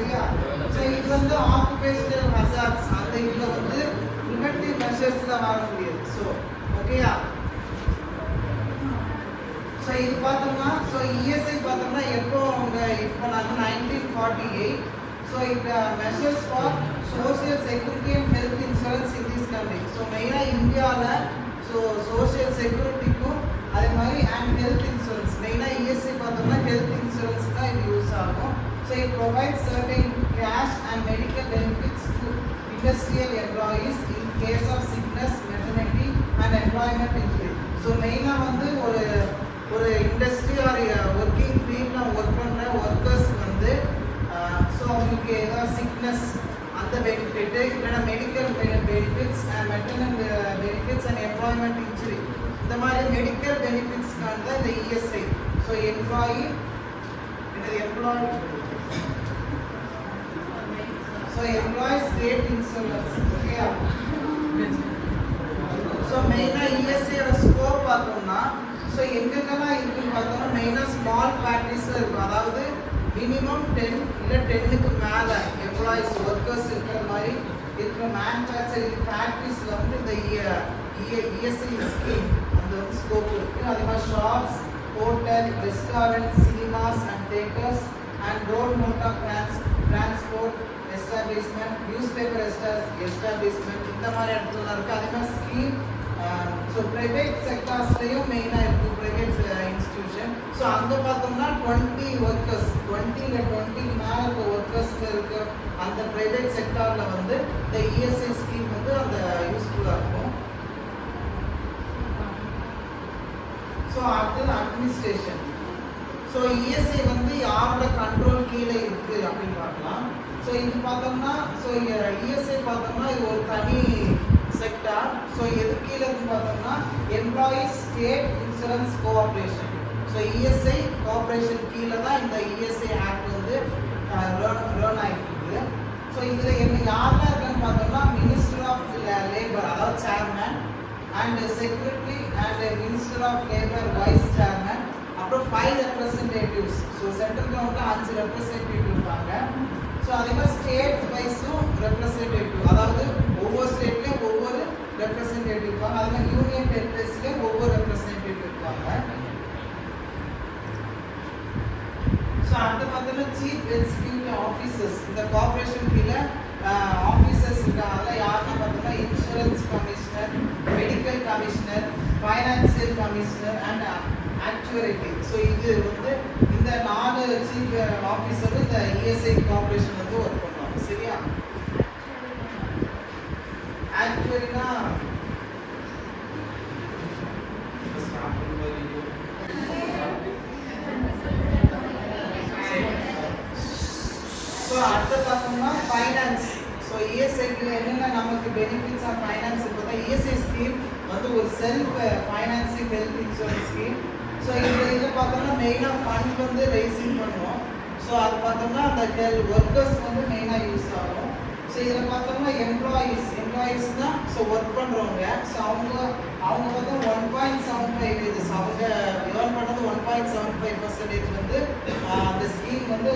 சரியா? ஸோ இது வந்து ஆக்குபேஷனல் ஹசார்ட்ஸ் அந்த இதில் வந்து ப்ரிவென்டிவ் மெஷர்ஸ் தான் வர முடியாது. ஸோ ஓகேயா? ஸோ இது பார்த்தோம்னா ஸோ இஎஸ்ஐ பார்த்தோம்னா எப்போ அவங்க இது பண்ணாங்க 1948. ஸோ இந்த measures for social security and health insurance in this country. So மெயினாக இந்தியாவில் ஸோ சோஷியல் செக்யூரிட்டிக்கும் அதே மாதிரி அண்ட் ஹெல்த் இன்சூரன்ஸ் மெயினாக இஎஸ்ஐ பார்த்தோம்னா ஹெல்த் இன்சூரன்ஸ் தான் இது யூஸ் ஆகும். So it provides certain cash and medical benefits to industrial employees in case of sickness, maternity and employment injury. So மெயினாக வந்து ஒரு இண்டஸ்ட்ரி ஆர் ஒர்க்கிங் ஃபீல்டில் ஒர்க் பண்ணுற ஒர்க்கர்ஸ்க்கு வந்து ஸோ அவங்களுக்கு ஏதாவது சிக்னஸ் அந்த பெனிஃபிட்டு இல்லைன்னா medical benefits and maternal benefits and employment injury இந்த மாதிரி மெடிக்கல் பெனிஃபிட்ஸ்க்கான தான் இந்த ESI. So employee state insurance. ஓகேயா? ஸோ மெயினாக இஎஸ்ஐயோட ஸ்கோப் பார்த்தோம்னா ஸோ எங்கெங்கெல்லாம் இருக்குன்னு பார்த்தோம்னா மெயினாக ஸ்மால் ஃபேக்ட்ரிஸில் இருக்கும். அதாவது மினிமம் 10 இல்லை 10க்கு மேலே எம்ப்ளாயிஸ் ஒர்க்கர்ஸ் இருக்கிற மாதிரி இருக்கிற மேனுஃபேக்சரிங் ஃபேக்ட்ரிஸில் வந்து இந்த இஎஸ்ஐ ஸ்கீம் அந்த வந்து ஸ்கோப் இருக்குது. அதே மாதிரி shops, hotel, restaurant, cinemas and theatres and road motor transport establishment, news paper establishment இந்த மாதிரி இடத்துல இருக்குது. அதே மாதிரி ஸ்கீம் ஸோ ப்ரைவேட் செக்டார்ஸ்லேயும் மெயினாக இருக்குது ப்ரைவேட் இன்ஸ்டிடியூஷன். ஸோ அங்கே பார்த்தோம்னா 20 ஒர்க்கர்ஸ் 20 இல்லை 20 மேலே இருக்க ஒர்க்கர்ஸில் இருக்க அந்த ப்ரைவேட் செக்டாரில் வந்து இந்த இஎஸ்ஐ ஸ்கீம் வந்து அந்த யூஸ்ஃபுல்லாக இருக்கும். ஸோ அடுத்தது அட்மினிஸ்ட்ரேஷன். ஸோ இஎஸ்ஐ வந்து யாரோட கண்ட்ரோல் கீழே இருக்குது அப்படின்னு பார்க்கலாம். ஸோ இது பார்த்தோம்னா ஸோ இஎஸ்ஐ பார்த்தோம்னா இது ஒரு தனி செக்டார். ஸோ எது கீழே பார்த்தோம்னா employees state insurance corporation. So ESI corporation கீழே தான் இந்த இஎஸ்ஐ ஆக்ட் வந்து ரன் ஆகிட்டு. ஸோ இதில் யாரெல்லாம் இருக்குன்னு பார்த்தோம்னா மினிஸ்டர் ஆஃப் லேபர் அதாவது chairman and secretary and minister of labour vice chairman, அப்புறம் 5 ரெப்ரசன்டேட்டிவ்ஸ். ஸோ சென்ட்ரல் கவர்மெண்ட்டில் 5 ரெப்ரசன்டேட்டிவ் இருப்பாங்க. ஸோ அதே மாதிரி ஸ்டேட் வைஸும் ரெப்ரசன்டேட்டிவ், அதாவது ஒவ்வொரு ஸ்டேட்லேயும் ஒவ்வொரு ரெப்ரசன்டேட்டிவ் இருப்பாங்க. அதே மாதிரி யூனியன் டெரிட்டரிஸ்லேயும் ஒவ்வொரு ரெப்ரசன்டேட்டிவ் இருப்பாங்க. ஸோ அடுத்து பார்த்தோம்னா சீஃப் எக்ஸிக்யூட்டிவ் ஆஃபீஸர்ஸ் இந்த கார்பரேஷன் கீழே ஆஃபீஸர்ஸ் இருக்காங்க. அதில் யாருன்னா பார்த்தோம்னா insurance commissioner, medical commissioner, financial commissioner and actuary. So இது வந்து இந்த 4 சீஃப் ஆஃபீஸரும் இந்த இஎஸ்ஐ கார்பரேஷன் வந்து ஒர்க் பண்ணுவாங்க. சரியா? ஆக்சுவரினா ஸோ அடுத்த பார்த்தோம்னா ஃபைனான்ஸ். ஸோ இஎஸ்ஐக்கு என்னென்ன நமக்கு பெனிஃபிட்ஸ் ஆஃப் ஃபைனான்ஸ் இப்போ இஎஸ்ஐ ஸ்கீம் வந்து ஒரு self financing health insurance scheme. So இதில் பார்த்தோம்னா மெயினாக ஃபண்ட் வந்து ரைசிங் பண்ணுவோம். ஸோ அது பார்த்தோம்னா அந்த ஒர்க்கர்ஸ் வந்து மெயினாக யூஸ் ஆகும். ஸோ இதில் பார்த்தோம்னா எம்ப்ளாயீஸ் தான் ஸோ ஒர்க் பண்ணுறவங்க. ஸோ அவங்க வந்து 1.75 அவங்க ஏர்ன் பண்ணது 1.75% வந்து அந்த ஸ்கீம் வந்து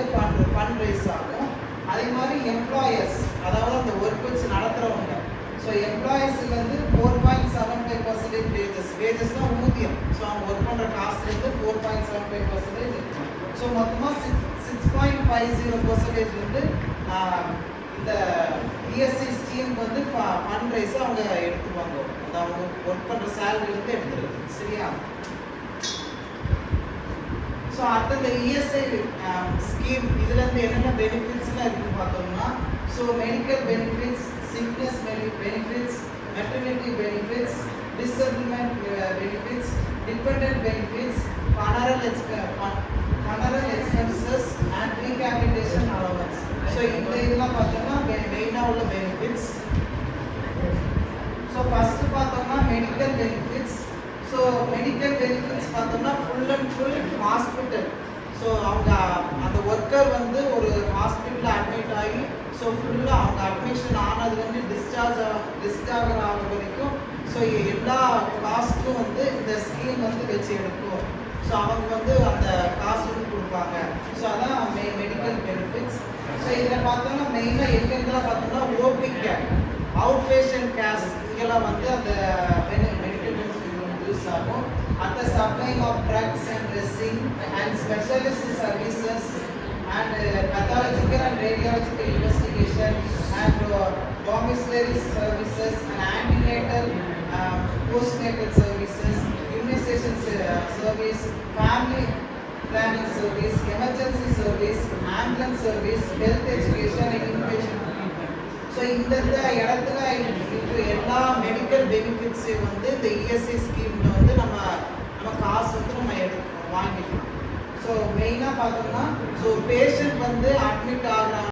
ஃபண்ட் ரைஸ் ஆகும். அதே மாதிரி எம்ப்ளாயர்ஸ் அதாவது அந்த ஒர்க் வச்சு நடத்துகிறவங்க. ஸோ எம்ப்ளாயீஸுக்கு வந்து 4.75% வேஜஸ் தான் ஊதியம். ஸோ அவங்க ஒர்க் பண்ணுற காஸ்ட்லேருந்து 4.75% இருக்கும். ஸோ மொத்தமாக 6.50% வந்து இந்த இஎஸ்ஐ ஸ்கீம் வந்து ஃபண்ட் ரைஸ் அவங்க எடுத்துப்பாங்க. அந்த அவங்க ஒர்க் பண்ணுற சேலரிலேருந்து எடுத்துருது. சரியா? ஸோ அடுத்த இந்த இஎஸ்ஐ ஸ்கீம் இதுலேருந்து என்னென்ன பெனிஃபிட்ஸ்லாம் இருக்குன்னு பார்த்தோம்னா so medical benefits, sickness benefits, maternity benefits, disablement benefits, dependent benefits, funeral expenses and rehabilitation allowance. So இந்த இதெல்லாம் பார்த்தோம்னா மெயினாக உள்ள பெனிஃபிட்ஸ். ஸோ ஃபஸ்ட்டு பார்த்தோம்னா medical benefits. So medical benefits பார்த்தோம்னா full and full hospital. So அவங்க அந்த ஒர்க்கர் வந்து ஒரு ஹாஸ்பிட்டலில் அட்மிட் ஆகி ஸோ ஃபுல்லாக அவங்க அட்மிஷன் ஆனதுலேருந்து டிஸ்சார்ஜ் ஆகிற வரைக்கும் ஸோ எல்லா காஸ்ட்டும் வந்து இந்த ஸ்கீம் வந்து வச்சு எடுக்கும். ஸோ அவங்க வந்து அந்த காசு வந்து கொடுப்பாங்க. ஸோ அதான் மெடிக்கல் பெனிஃபிட்ஸ். ஸோ இதில் பார்த்தோம்னா மெயினாக எங்கெங்கெல்லாம் பார்த்தோம்னா OP care, out patient cares, இங்கெல்லாம் வந்து அந்த மெடிக்கல் பெனிஃபிட் யூஸ் ஆகும். அந்த supplying of drugs and dressing and specialist services and pathological and radiological investigation and domiciliary services and antenatal, postnatal services, immunization service, family planning service, emergency service, ambulance service, health education and inpatient treatment. So இந்த இடத்துல இப்போ எல்லா medical பெனிஃபிட்ஸையும் வந்து இந்த ESI ஸ்கீமில் வந்து நம்ம காசு வந்து நம்ம வாங்கிக்கலாம். ஸோ மெயினாக பார்த்தோம்னா ஸோ பேஷண்ட் வந்து அட்மிட் ஆகுறாங்க